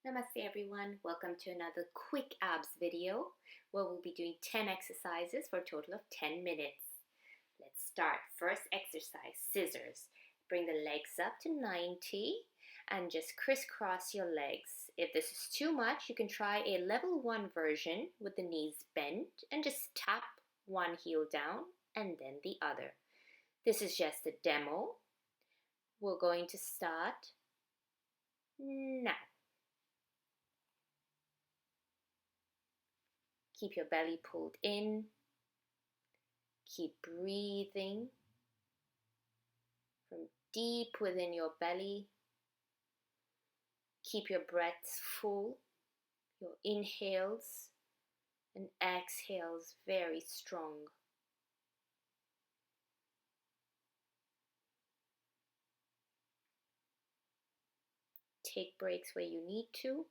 Namaste everyone, welcome to another quick abs video where we'll be doing 10 exercises for a total of 10 minutes. Let's start. First exercise, scissors. Bring the legs up to 90 and just crisscross your legs. If this is too much, you can try a level 1 version with the knees bent and just tap one heel down and then the other. This is just a demo. We're going to start now. Keep your belly pulled in. Keep breathing from deep within your belly. Keep your breaths full, your inhales and exhales very strong. Take breaks where you need to.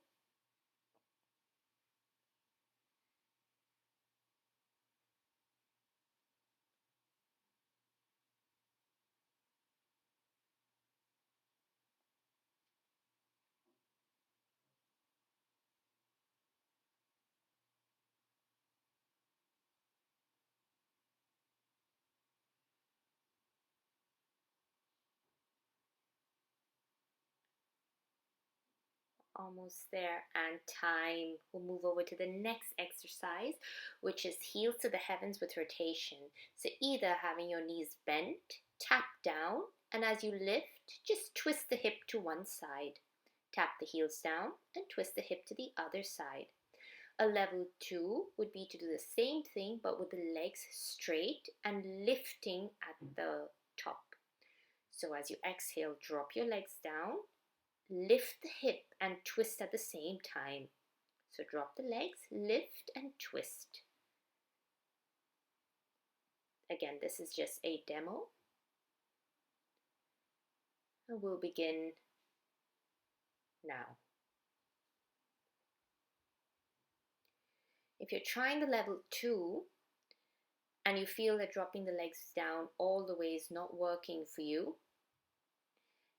Almost there, and time. We'll move over to the next exercise, which is heels to the heavens with rotation. So either having your knees bent, tap down, and as you lift, just twist the hip to one side. Tap the heels down and twist the hip to the other side. A level 2 would be to do the same thing but with the legs straight and lifting at the top. So as you exhale, drop your legs down. Lift the hip and twist at the same time. So drop the legs, lift and twist. Again, this is just a demo. And we'll begin now. If you're trying the level 2 and you feel that dropping the legs down all the way is not working for you,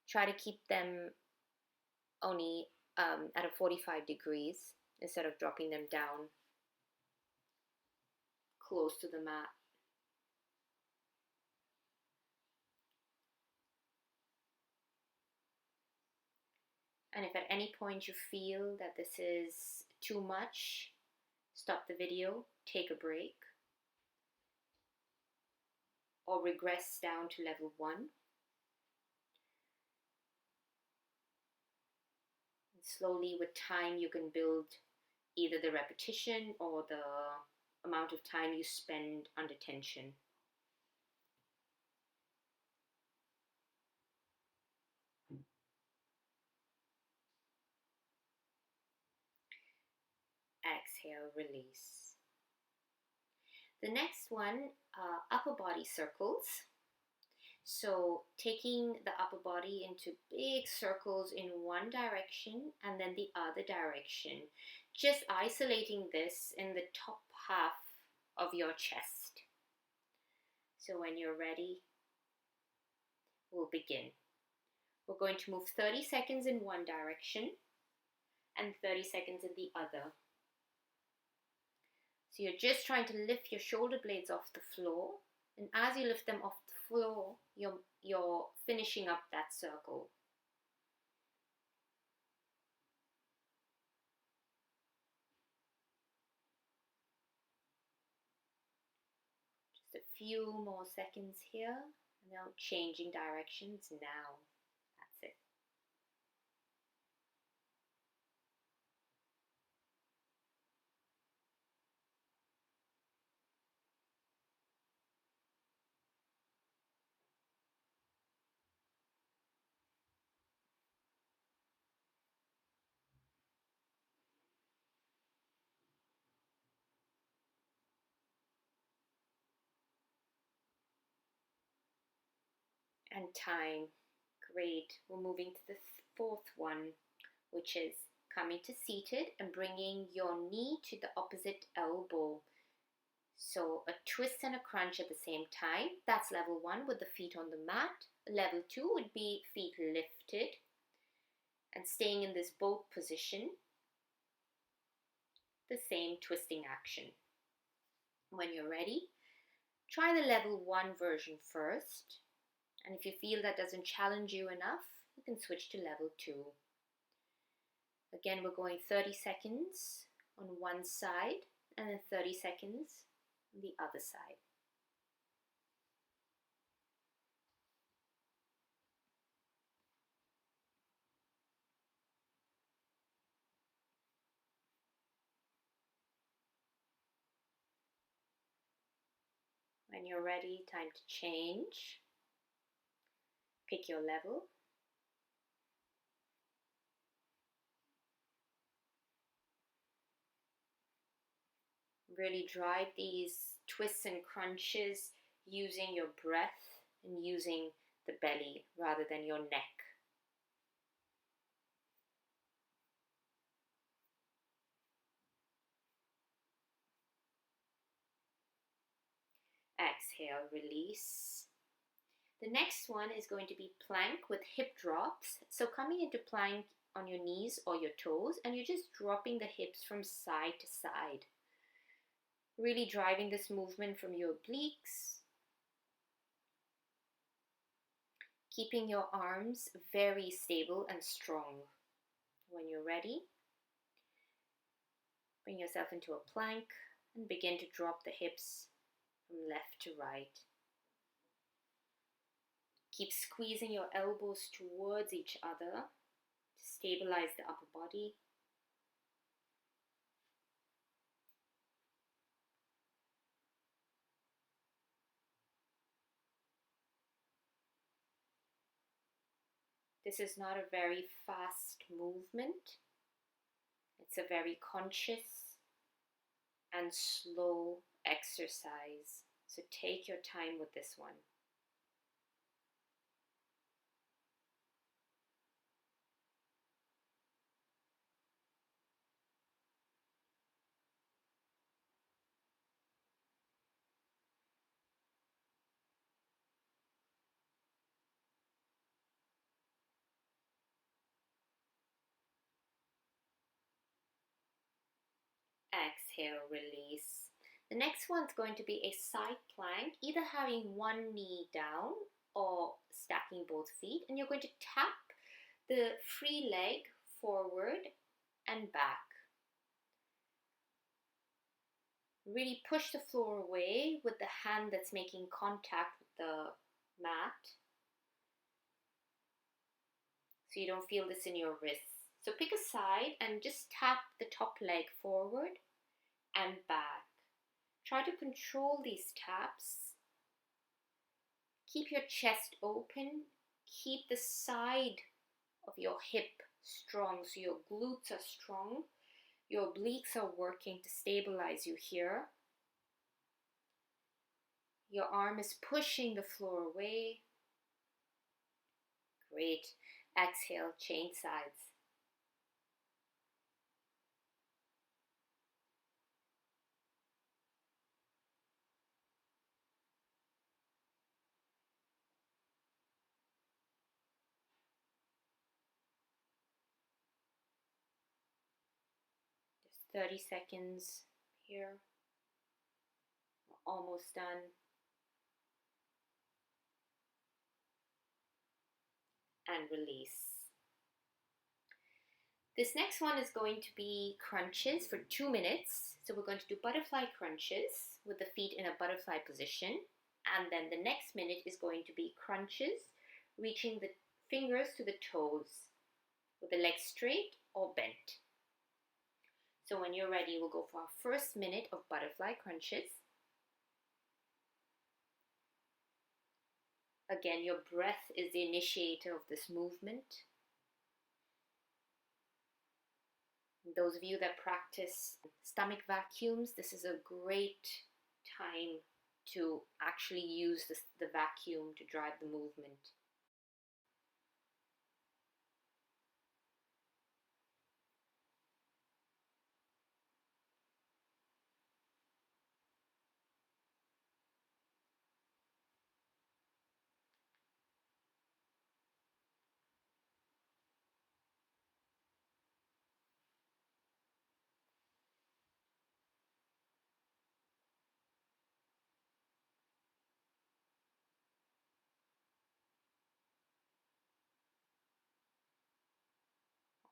try to keep them only at a 45 degrees instead of dropping them down close to the mat. And if at any point you feel that this is too much, stop the video, take a break, or regress down to level 1. Slowly, with time, you can build either the repetition or the amount of time you spend under tension. Exhale, release. The next one, upper body circles. So taking the upper body into big circles in one direction and then the other direction. Just isolating this in the top half of your chest. So when you're ready, we'll begin. We're going to move 30 seconds in one direction and 30 seconds in the other. So you're just trying to lift your shoulder blades off the floor. And as you lift them off the floor, you're finishing up that circle. Just a few more seconds here. And now changing directions now. That's it. And time. Great. We're moving to the fourth one, which is coming to seated and bringing your knee to the opposite elbow. So a twist and a crunch at the same time. That's level 1 with the feet on the mat. Level 2 would be feet lifted and staying in this boat position the same twisting action. When you're ready, try the level 1 version first, and if you feel that doesn't challenge you enough, you can switch to level 2. Again, we're going 30 seconds on one side and then 30 seconds on the other side. When you're ready, time to change. Pick your level. Really drive these twists and crunches using your breath and using the belly rather than your neck. Exhale, release. The next one is going to be plank with hip drops. So coming into plank on your knees or your toes, and you're just dropping the hips from side to side. Really driving this movement from your obliques. Keeping your arms very stable and strong. When you're ready, bring yourself into a plank and begin to drop the hips from left to right. Keep squeezing your elbows towards each other to stabilize the upper body. This is not a very fast movement. It's a very conscious and slow exercise. So take your time with this one. Exhale, release. The next one's going to be a side plank, either having one knee down or stacking both feet, and you're going to tap the free leg forward and back. Really push the floor away with the hand that's making contact with the mat, so you don't feel this in your wrists. So pick a side and just tap the top leg forward and back. Try to control these taps. Keep your chest open. Keep the side of your hip strong so your glutes are strong. Your obliques are working to stabilize you here. Your arm is pushing the floor away. Great. Exhale, change sides. Just 30 seconds here. We're almost done. And release. This next one is going to be crunches for 2 minutes. So we're going to do butterfly crunches with the feet in a butterfly position. And then the next minute is going to be crunches, reaching the fingers to the toes with the legs straight or bent. So when you're ready, we'll go for our first minute of butterfly crunches. Again, your breath is the initiator of this movement. Those of you that practice stomach vacuums, this is a great time to actually use the vacuum to drive the movement.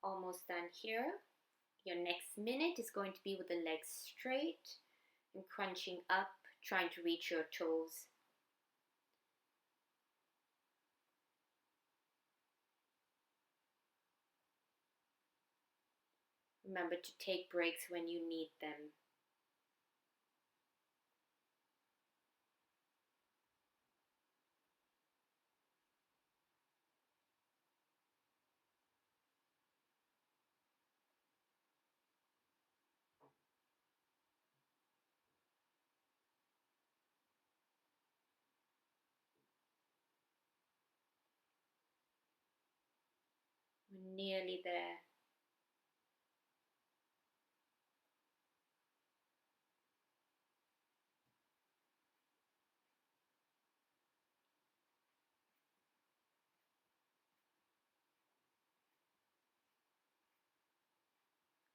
Almost done here. Your next minute is going to be with the legs straight and crunching up, trying to reach your toes. Remember to take breaks when you need them. We're nearly there.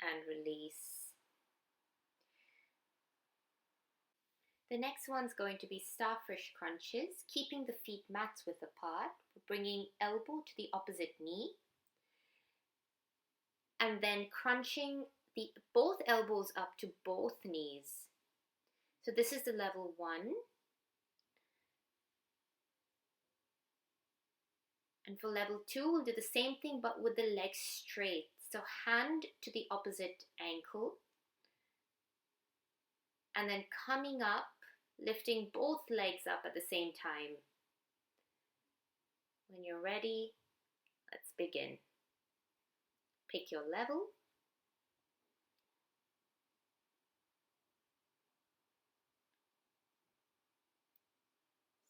And release. The next one's going to be starfish crunches, keeping the feet mats width apart, bringing elbow to the opposite knee, and then crunching both elbows up to both knees. So this is the level 1. And for level 2, we'll do the same thing but with the legs straight. So hand to the opposite ankle, and then coming up, lifting both legs up at the same time. When you're ready, let's begin. Pick your level.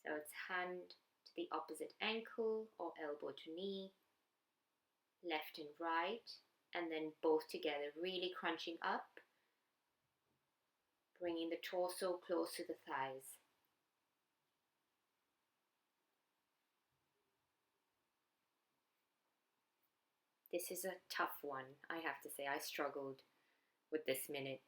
So it's hand to the opposite ankle or elbow to knee, left and right, and then both together, really crunching up, bringing the torso close to the thighs. This is a tough one, I have to say. I struggled with this minute.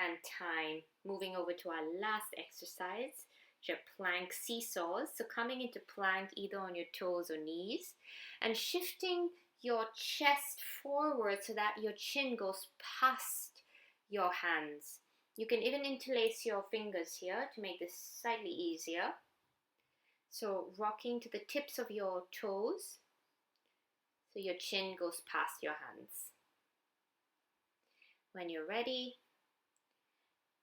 And time. Moving over to our last exercise, your plank seesaws. So coming into plank either on your toes or knees, and shifting your chest forward so that your chin goes past your hands. You can even interlace your fingers here to make this slightly easier. So rocking to the tips of your toes so your chin goes past your hands. When you're ready,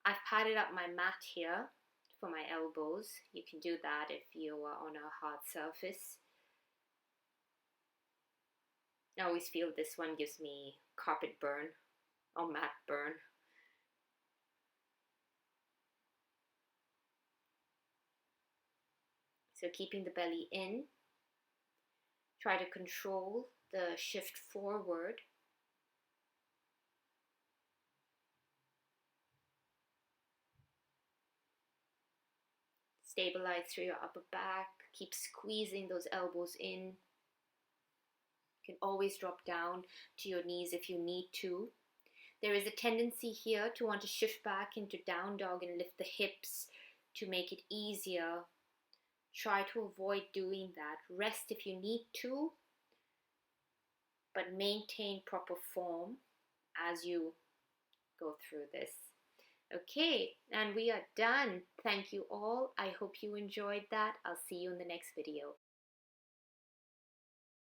I've padded up my mat here for my elbows. You can do that if you are on a hard surface. I always feel this one gives me carpet burn or mat burn. So keeping the belly in, try to control the shift forward. Stabilize through your upper back, keep squeezing those elbows in. You can always drop down to your knees if you need to. There is a tendency here to want to shift back into down dog and lift the hips to make it easier. Try to avoid doing that. Rest if you need to, but maintain proper form as you go through this. Okay, and we are done. Thank you all. I hope you enjoyed that. I'll see you in the next video.